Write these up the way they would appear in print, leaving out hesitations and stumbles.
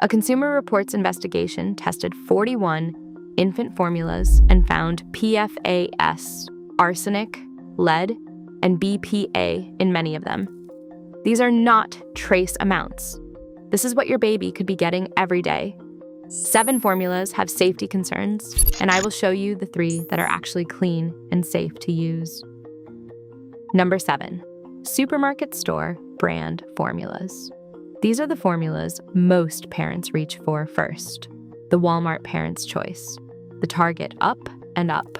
A Consumer Reports investigation tested 41 infant formulas and found PFAS, arsenic, lead, and BPA in many of them. These are not trace amounts. This is what your baby could be getting every day. 7 formulas have safety concerns, and I will show you the 3 that are actually clean and safe to use. Number 7, supermarket store brand formulas. These are the formulas most parents reach for first. The Walmart Parents' Choice, the Target Up and Up,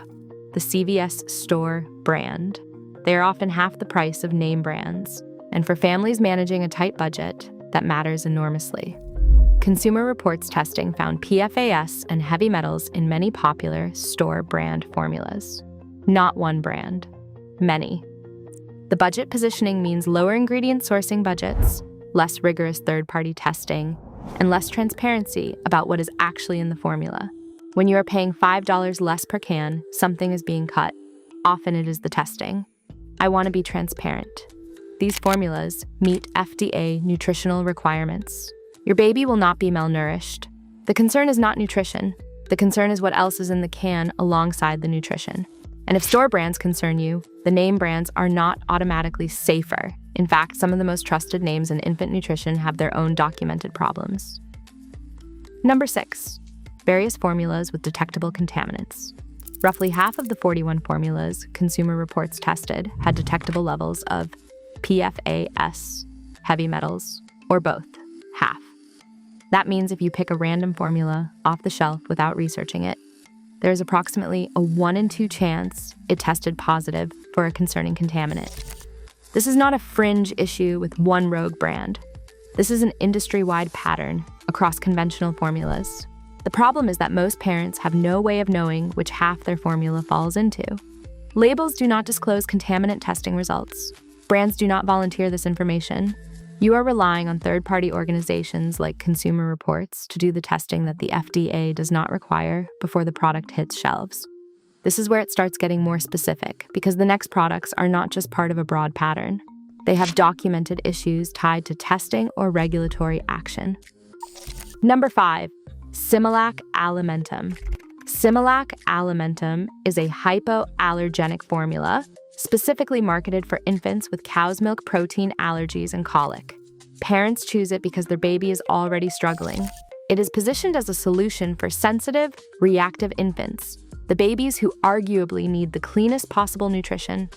the CVS store brand. They are often half the price of name brands, and for families managing a tight budget, that matters enormously. Consumer Reports testing found PFAS and heavy metals in many popular store brand formulas. Not one brand, many. The budget positioning means lower ingredient sourcing budgets, less rigorous third-party testing, and less transparency about what is actually in the formula. When you are paying $5 less per can, something is being cut. Often it is the testing. I want to be transparent. These formulas meet FDA nutritional requirements. Your baby will not be malnourished. The concern is not nutrition. The concern is what else is in the can alongside the nutrition. And if store brands concern you, the name brands are not automatically safer. In fact, some of the most trusted names in infant nutrition have their own documented problems. Number 6, various formulas with detectable contaminants. Roughly half of the 41 formulas Consumer Reports tested had detectable levels of PFAS, heavy metals, or both, half. That means if you pick a random formula off the shelf without researching it, there is approximately a 1 in 2 chance it tested positive for a concerning contaminant. This is not a fringe issue with one rogue brand. This is an industry-wide pattern across conventional formulas. The problem is that most parents have no way of knowing which half their formula falls into. Labels do not disclose contaminant testing results. Brands do not volunteer this information. You are relying on third-party organizations like Consumer Reports to do the testing that the FDA does not require before the product hits shelves. This is where it starts getting more specific, because the next products are not just part of a broad pattern. They have documented issues tied to testing or regulatory action. Number 5, Similac Alimentum. Similac Alimentum is a hypoallergenic formula specifically marketed for infants with cow's milk protein allergies and colic. Parents choose it because their baby is already struggling. It is positioned as a solution for sensitive, reactive infants, the babies who arguably need the cleanest possible nutrition.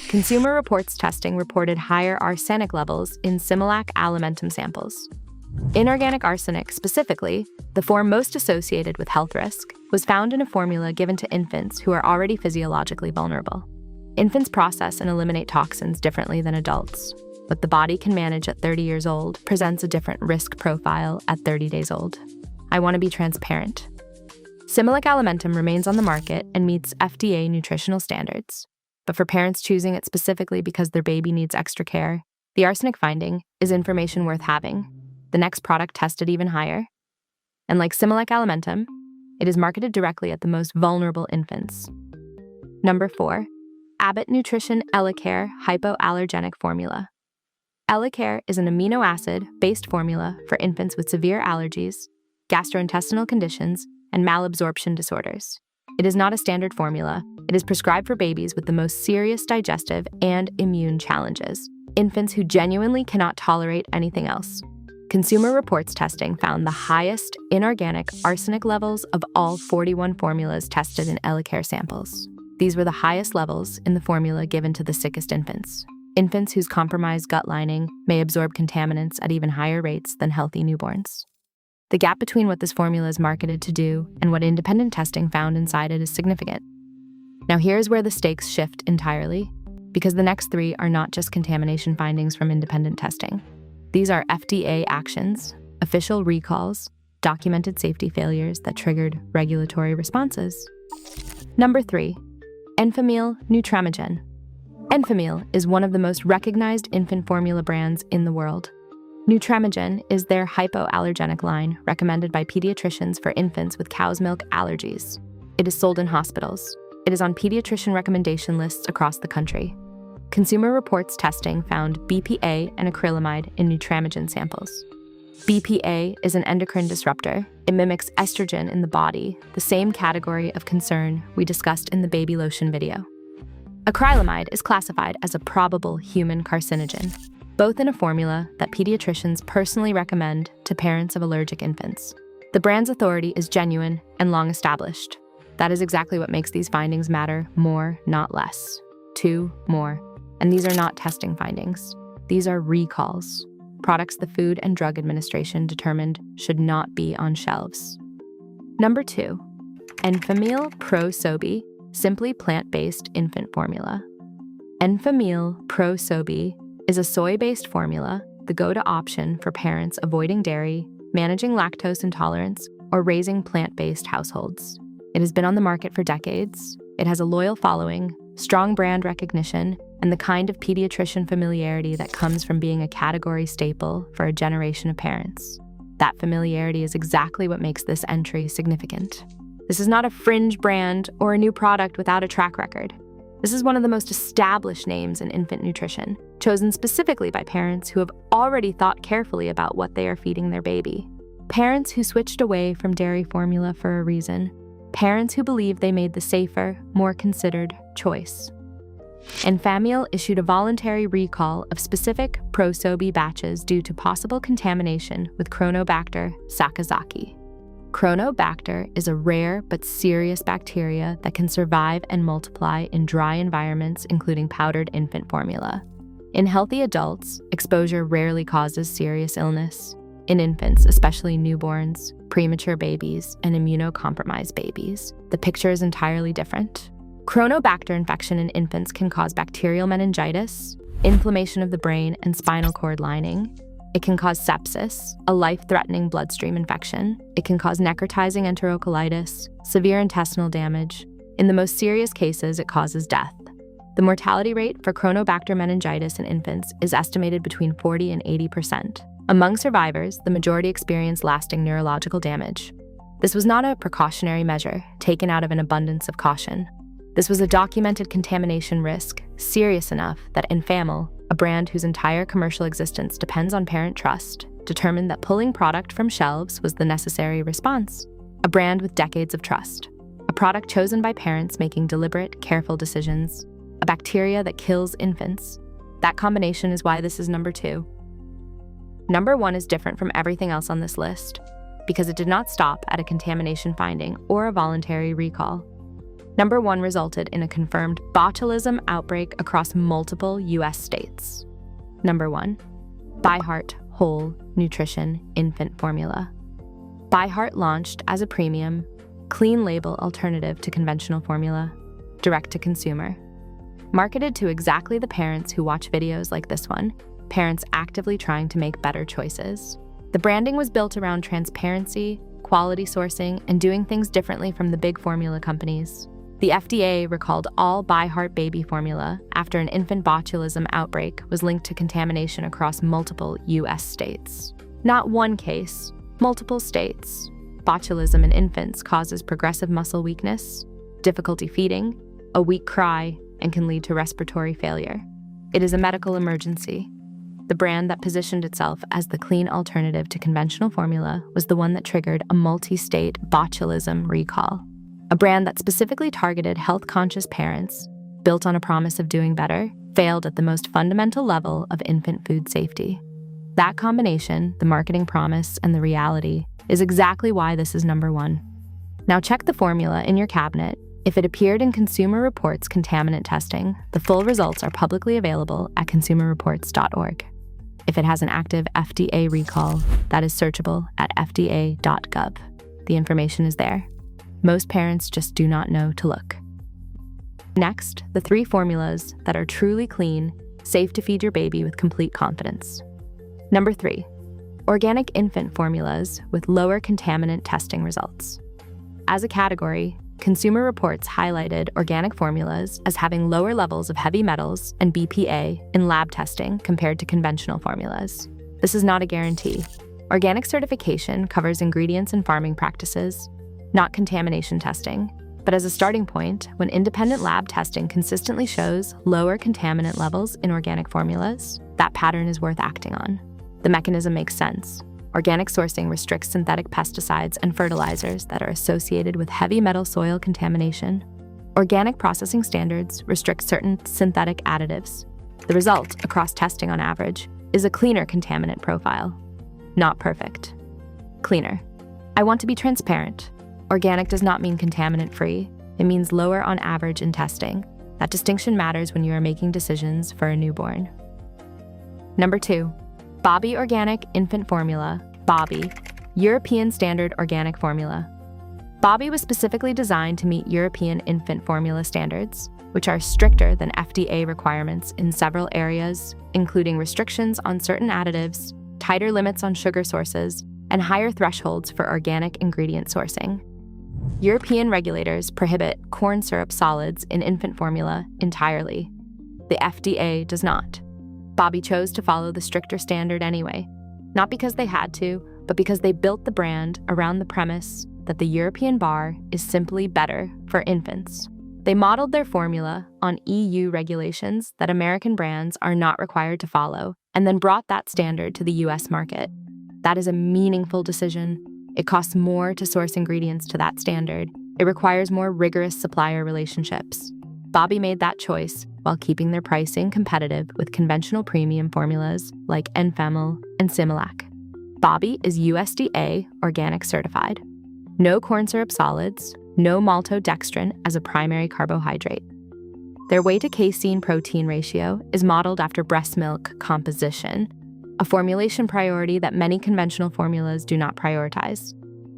Consumer Reports testing reported higher arsenic levels in Similac Alimentum samples. Inorganic arsenic, specifically, the form most associated with health risk, was found in a formula given to infants who are already physiologically vulnerable. Infants process and eliminate toxins differently than adults. What the body can manage at 30 years old presents a different risk profile at 30 days old. I want to be transparent. Similac Alimentum remains on the market and meets FDA nutritional standards. But for parents choosing it specifically because their baby needs extra care, the arsenic finding is information worth having. The next product tested even higher. And like Similac Alimentum, it is marketed directly at the most vulnerable infants. Number 4, Abbott Nutrition Elecare Hypoallergenic Formula. Elecare is an amino acid-based formula for infants with severe allergies, gastrointestinal conditions, and malabsorption disorders. It is not a standard formula. It is prescribed for babies with the most serious digestive and immune challenges, infants who genuinely cannot tolerate anything else. Consumer Reports testing found the highest inorganic arsenic levels of all 41 formulas tested in Elecare samples. These were the highest levels in the formula given to the sickest infants. Infants whose compromised gut lining may absorb contaminants at even higher rates than healthy newborns. The gap between what this formula is marketed to do and what independent testing found inside it is significant. Now here's where the stakes shift entirely, because the next 3 are not just contamination findings from independent testing. These are FDA actions, official recalls, documented safety failures that triggered regulatory responses. Number 3, Enfamil Nutramigen. Enfamil is one of the most recognized infant formula brands in the world. Nutramigen is their hypoallergenic line recommended by pediatricians for infants with cow's milk allergies. It is sold in hospitals. It is on pediatrician recommendation lists across the country. Consumer Reports testing found BPA and acrylamide in Nutramigen samples. BPA is an endocrine disruptor. It mimics estrogen in the body, the same category of concern we discussed in the baby lotion video. Acrylamide is classified as a probable human carcinogen, both in a formula that pediatricians personally recommend to parents of allergic infants. The brand's authority is genuine and long established. That is exactly what makes these findings matter more, not less. 2 more. And these are not testing findings. These are recalls. Products the Food and Drug Administration determined should not be on shelves. Number 2. Enfamil Pro Sobi, simply plant-based infant formula. Enfamil Pro Sobi is a soy-based formula, the go-to option for parents avoiding dairy, managing lactose intolerance, or raising plant-based households. It has been on the market for decades. It has a loyal following, strong brand recognition, and the kind of pediatrician familiarity that comes from being a category staple for a generation of parents. That familiarity is exactly what makes this entry significant. This is not a fringe brand or a new product without a track record. This is one of the most established names in infant nutrition, chosen specifically by parents who have already thought carefully about what they are feeding their baby. Parents who switched away from dairy formula for a reason. Parents who believe they made the safer, more considered choice. Enfamil issued a voluntary recall of specific Pro-Sobi batches due to possible contamination with Chronobacter sakazaki. Chronobacter is a rare but serious bacteria that can survive and multiply in dry environments, including powdered infant formula. In healthy adults, exposure rarely causes serious illness. In infants, especially newborns, premature babies, and immunocompromised babies, the picture is entirely different. Chronobacter infection in infants can cause bacterial meningitis, inflammation of the brain and spinal cord lining. It can cause sepsis, a life-threatening bloodstream infection. It can cause necrotizing enterocolitis, severe intestinal damage. In the most serious cases, it causes death. The mortality rate for Chronobacter meningitis in infants is estimated between 40 and 80%. Among survivors, the majority experience lasting neurological damage. This was not a precautionary measure taken out of an abundance of caution. This was a documented contamination risk, serious enough that Enfamil, a brand whose entire commercial existence depends on parent trust, determined that pulling product from shelves was the necessary response. A brand with decades of trust. A product chosen by parents making deliberate, careful decisions. A bacteria that kills infants. That combination is why this is number 2. Number 1 is different from everything else on this list because it did not stop at a contamination finding or a voluntary recall. Number 1 resulted in a confirmed botulism outbreak across multiple U.S. states. Number 1, ByHeart Whole Nutrition Infant Formula. ByHeart launched as a premium, clean label alternative to conventional formula, direct to consumer. Marketed to exactly the parents who watch videos like this one, parents actively trying to make better choices. The branding was built around transparency, quality sourcing, and doing things differently from the big formula companies. The FDA recalled all ByHeart baby formula after an infant botulism outbreak was linked to contamination across multiple U.S. states. Not one case, multiple states. Botulism in infants causes progressive muscle weakness, difficulty feeding, a weak cry, and can lead to respiratory failure. It is a medical emergency. The brand that positioned itself as the clean alternative to conventional formula was the one that triggered a multi-state botulism recall. A brand that specifically targeted health-conscious parents, built on a promise of doing better, failed at the most fundamental level of infant food safety. That combination, the marketing promise and the reality, is exactly why this is number 1. Now check the formula in your cabinet. If it appeared in Consumer Reports contaminant testing, the full results are publicly available at consumerreports.org. If it has an active FDA recall, that is searchable at fda.gov. The information is there. Most parents just do not know to look. Next, the 3 formulas that are truly clean, safe to feed your baby with complete confidence. Number 3, organic infant formulas with lower contaminant testing results. As a category, Consumer Reports highlighted organic formulas as having lower levels of heavy metals and BPA in lab testing compared to conventional formulas. This is not a guarantee. Organic certification covers ingredients and farming practices, not contamination testing. But as a starting point, when independent lab testing consistently shows lower contaminant levels in organic formulas, that pattern is worth acting on. The mechanism makes sense. Organic sourcing restricts synthetic pesticides and fertilizers that are associated with heavy metal soil contamination. Organic processing standards restrict certain synthetic additives. The result, across testing on average, is a cleaner contaminant profile. Not perfect. Cleaner. I want to be transparent. Organic does not mean contaminant-free. It means lower on average in testing. That distinction matters when you are making decisions for a newborn. Number 2. Bobby Organic Infant Formula, Bobby, European Standard Organic Formula. Bobby was specifically designed to meet European infant formula standards, which are stricter than FDA requirements in several areas, including restrictions on certain additives, tighter limits on sugar sources, and higher thresholds for organic ingredient sourcing. European regulators prohibit corn syrup solids in infant formula entirely. The FDA does not. Bobby chose to follow the stricter standard anyway, not because they had to, but because they built the brand around the premise that the European bar is simply better for infants. They modeled their formula on EU regulations that American brands are not required to follow, and then brought that standard to the US market. That is a meaningful decision. It costs more to source ingredients to that standard. It requires more rigorous supplier relationships. Bobby made that choice while keeping their pricing competitive with conventional premium formulas like Enfamil and Similac. Bobby is USDA organic certified. No corn syrup solids, no maltodextrin as a primary carbohydrate. Their whey to casein protein ratio is modeled after breast milk composition, a formulation priority that many conventional formulas do not prioritize.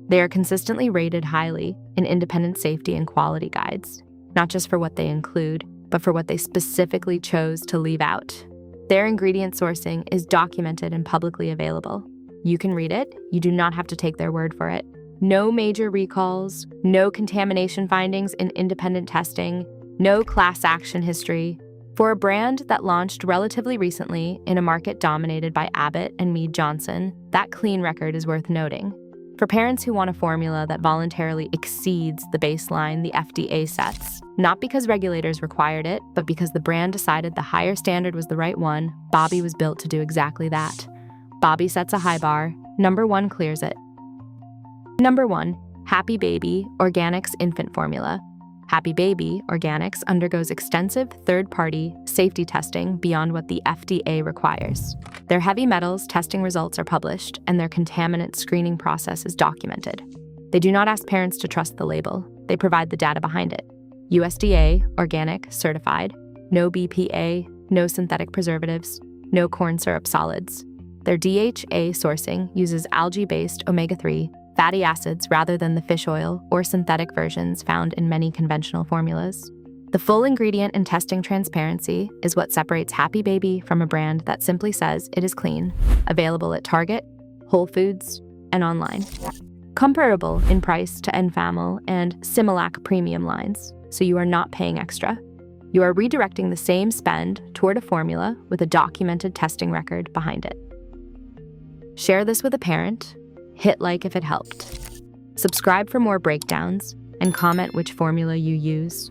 They are consistently rated highly in independent safety and quality guides, not just for what they include, but for what they specifically chose to leave out. Their ingredient sourcing is documented and publicly available. You can read it, you do not have to take their word for it. No major recalls, no contamination findings in independent testing, no class action history. For a brand that launched relatively recently in a market dominated by Abbott and Mead Johnson, that clean record is worth noting. For parents who want a formula that voluntarily exceeds the baseline the FDA sets, not because regulators required it, but because the brand decided the higher standard was the right one, Bobby was built to do exactly that. Bobby sets a high bar. Number 1 clears it. Number 1, Happy Baby Organics Infant Formula. Happy Baby Organics undergoes extensive third-party safety testing beyond what the FDA requires. Their heavy metals testing results are published, and their contaminant screening process is documented. They do not ask parents to trust the label. They provide the data behind it. USDA Organic Certified, no BPA, no synthetic preservatives, no corn syrup solids. Their DHA sourcing uses algae-based omega-3 fatty acids rather than the fish oil or synthetic versions found in many conventional formulas. The full ingredient and testing transparency is what separates Happy Baby from a brand that simply says it is clean, available at Target, Whole Foods, and online. Comparable in price to Enfamil and Similac premium lines, so you are not paying extra. You are redirecting the same spend toward a formula with a documented testing record behind it. Share this with a parent. Hit like if it helped. Subscribe for more breakdowns, and comment which formula you use.